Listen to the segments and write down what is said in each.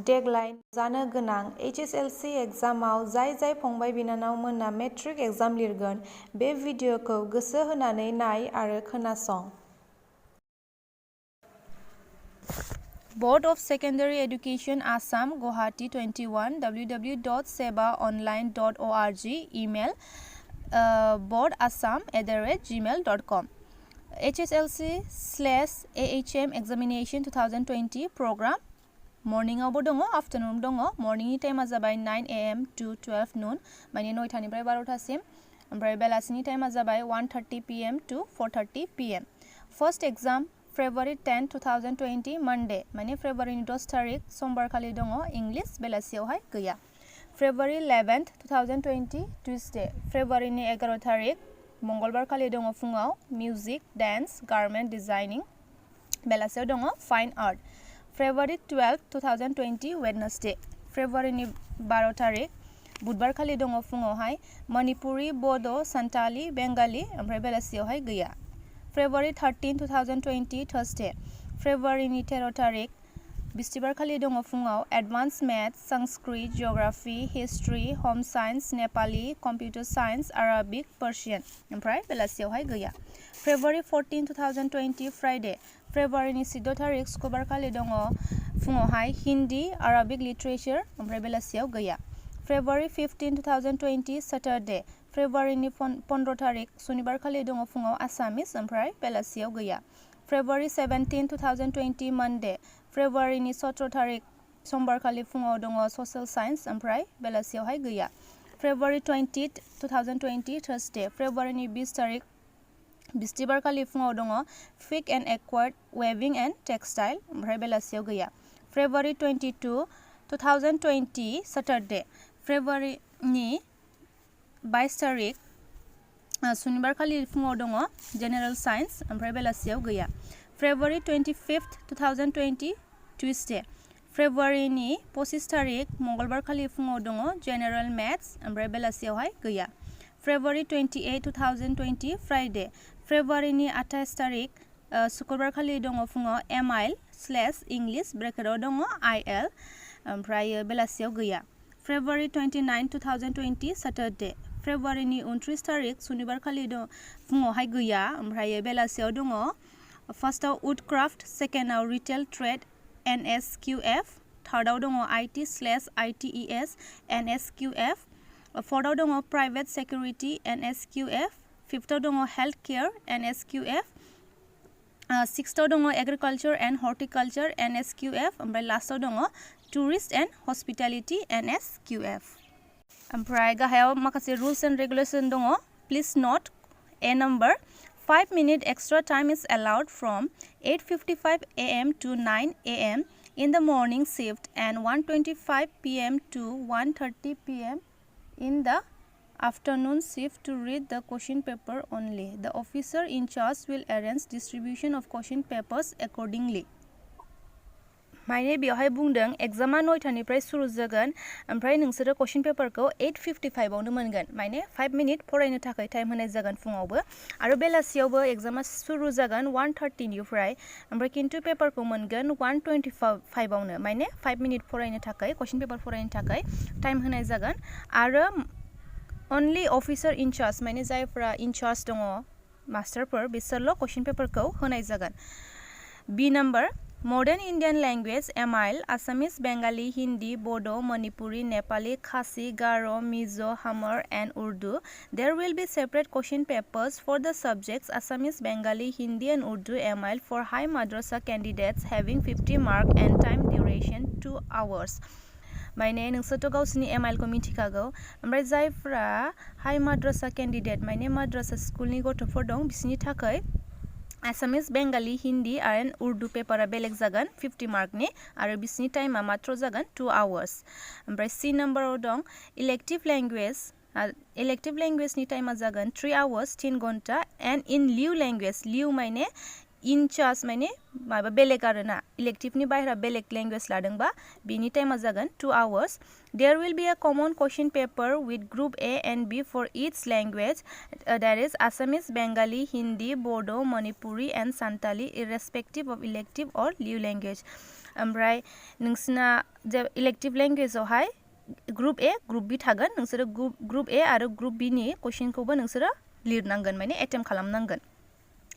देग्लाय जानो गोनां HSLC एग्जामाव जाय फंबाय बिनानावमोना मेट्रिक एग्जाम लिरगोन बे भिडिअखौ गोसो होनानै नाय आरो खोनासं। Board of Secondary Education Assam Guwahati 21 www.sebaonline.org email boardassam@gmail.com HSLC/AHM examination 2020 program मर्निंआवबो दङ आफ्टरनुन दङ मर्निंनि टाइमा जाबाय 9 AM to 12 noon माने 9टानिफ्राय 12टासिम ओमफ्राय बेलासिनि टाइमा जाबाय 1:30 PM to 4:30 PM first exam February 10, 2020 Monday माने फेब्रुवारिनि 10 तारिख समबार खालि दङ इंलिश बेलासियावहाय गैया February 11, 2020 Tuesday फेब्रुवारिनि 11 तारिख मंगलबार खालि दङ फुङाव मिउजिक डान्स गारमेन्ट डिजाइनिं बेलासियाव दङ फाइन आर्ट February 12, 2020 Wednesday फेब्रुवारिनि 12 तारिख बुधबार खालि दङ फुङावहाय मणिपुरी बड' सान्ताली बेंगाली ओमफ्राय बेलासियावहाय गैया February 13, 2020 Thursday फेब्रुवारिनि 13 तारिख बिस्तिबार खालि दङ फुङाव advance maths Sanskrit geography history home science Nepali computer science Arabic Persian ओमफ्राय बेलासियावहाय गैया February 14, 2020 Friday फेब्रुवारिनि 14 तारिख शुक्रबार खालि दङ फुङावहाय हिन्दी आराबिक लिटारेचार ओमफ्राय बेलासियाव गैया February 15, 2020 Saturday फेब्रुवारिनि 15 तारिख शनिबार खालि दङ फुङाव आसामिस ओमफ्राय बेलासियाव गैया February 17, 2020 Monday फेब्रुवारिनि 17 तारिख समबार खालि फुङाव दङ ससियेल साइन्स ओमफ्राय बेलासियावहाय गैया February 20, 2020 Thursday फेब्रुवारिनि 20 तारिख बिस्तिबार खालि फुङाव दङ fig end acquired weaving end textile ओमफ्राय बेलासियाव गैया February 22, 2020 Saturday फेब्रुवारिनि 22 तारिख शनिबार खालि फुङाव दङ जेनेरेल साइन्स ओमफ्राय बेलासियाव गैया February 25, 2020 Tuesday फेब्रुवारिनि 25 तारिख मंगलबार खालि फुङाव दङ जेनेरेल मेथ्स ओमफ्राय बेलासियावहाय गैया February 28, 2020 Friday फेब्रुवारिनि 28 तारिख शुक्रबार खालि दङ फुङाव MIL/English ब्रेकेटआव दङ IL ओमफ्राय बेलासियाव गैया February 29, 2020 Saturday फेब्रुवारिनि 29 तारिख शनिबार खालि फुङावहाय गैया ओमफ्राय बेलासियाव दङ फार्स्टआव वुडक्राफ्ट सेकेन्डआव रिटेल ट्रेड NSQF थार्डआव दङ IT/ITES NSQF फोर्थआव दङ प्राइभेट सेक्युरिटी NSQF फिफ्थआव दङ हेल्थ केयर NSQF सिक्सथआव दङ एग्रिकालचार एन्ड हर्टिकालचार NSQF ओमफ्राय लास्टआव दङ टुरिस्ट एन्ड हस्पिटालिटी NSQF ओमफ्राय गाहायाव माखासे रुल्स एन्ड रेगुलेशन दङ please note A number 5 minute extra time is allowed from 8:55 AM to 9 AM in the morning shift and 1:25 PM to 1:30 PM in the afternoon shift to read the question paper only. The officer in charge will arrange distribution of question papers accordingly. माने बेवहाय बुंदों एग्जामा 9टानिफ्राय सुरु जागोन ओमफ्राय नोंसोरो question पेपारखौ 8:55 आवनो मोनगोन माने 5 मिनिट फरायनो थाखाय टाइम होनाय जागोन फुङावबो आरो बेलासियावबो एग्जामा सुरु जागोन 1:30 निफ्राय ओमफ्राय किन्तु पेपारखौ मोनगोन 1:25 आवनो माने 5 मिनिट फरायनो थाखाय क्वेश्चन पेपार फरायनो थाखाय टाइम होनाय जागोन आरो only officer in charge माने जायफोरा इन चार्ज दङ मास्टारफोर बिसोरल' क्वेश्चन पेपारखौ होनाय जागोन B number Modern Indian language MIL Assamese Bengali Hindi Bodo Manipuri Nepali Khasi Garo Mizo Hamar and Urdu There will be separate question papers for the subjects Assamese Bengali Hindi and Urdu MIL for high madrasa candidates having 50 mark and time duration 2 hours माने नोंसोरथ' गावसोरनि MIL खौ मिथिखागौ ओमफ्राय जायफ्रा high madrasa candidate माने माद्रासा स्कुलनि गथ'फोर दं बिसोरनि थाखाय Assamese Bengali Hindi and Urdu पेपारा बेलेग जागोन 50 मार्कनि आरो बिसोरनि टाइमा मात्र जागोन 2 hours ओमफ्राय C नम्बराव दं इलेक्टिभ लेंगुवेजनि टाइमा जागोन 3 hours 3 घन्टा एन्ड इन लिउ लेंगुवेज लिउ माने इन चार्ज माने माबा बेलेग आरोना इलेक्टिभनि बाहेरा बेलेग लेंगुवेज लादोंबा बिनि टाइमा जागोन 2 hours There will be a common question paper with group A and B for each language that is Assamese, Bengali, Hindi, Bodo, Manipuri and Santali irrespective of elective or lieu language ओमफ्राय नोंसिना जे elective लैंग्वेजआवहाय group A group B थागोन नोंसोरो group A आरो group B नि क्वेश्चनखौबो नोंसोरो लिरनांगोन माने एटेम्प्ट खालामनांगोन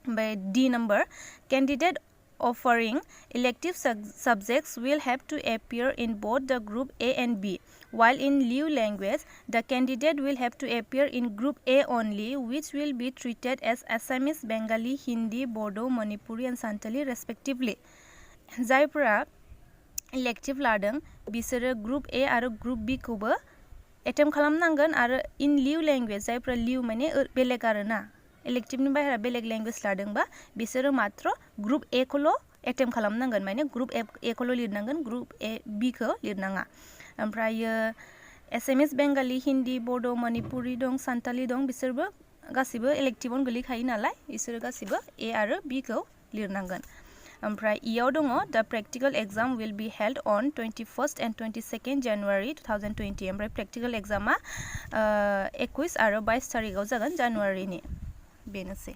ओमफ्राय D number candidate offering elective subjects will have to appear in both the group A and B, while in lieu language the candidate will have to appear in group A only, which will be treated as Assamese, Bengali, Hindi, Bodo, Manipuri and Santali respectively. जायफोरा elective लादों बिसोरो group A आरो group B खौबो attempt खालामनांगोन आरो इन लिउ language जायफोरा लिउ माने बेलेग आरोना इलेक्टिवनि बाहेरा बेलेग लैंग्वेज लादोंबा बिसोरो मात्र ग्रुप ए खौल' एटेम्प्ट खालामनांगोन माने ग्रुप ए खौल' लिरनांगोन ग्रुप ए बी खौ लिरनाङा ओमफ्रायो एसामिस बेंगालि हिन्दी बड' मणिपुरि दं सान्तालि दं बिसोरबो गासिबो इलेक्टिवआवनो गोलैखायो नालाय बिसोरो गासिबो ए आरो बी खौ लिरनांगोन ओमफ्राय इयाव दङ the practical exam will be held on 21st and 22nd January 2020 ओमफ्राय प्रेक्टिकल एग्जामा 21 आरो 22 तारिखआव जागोन जानुवारिनि बेनोसै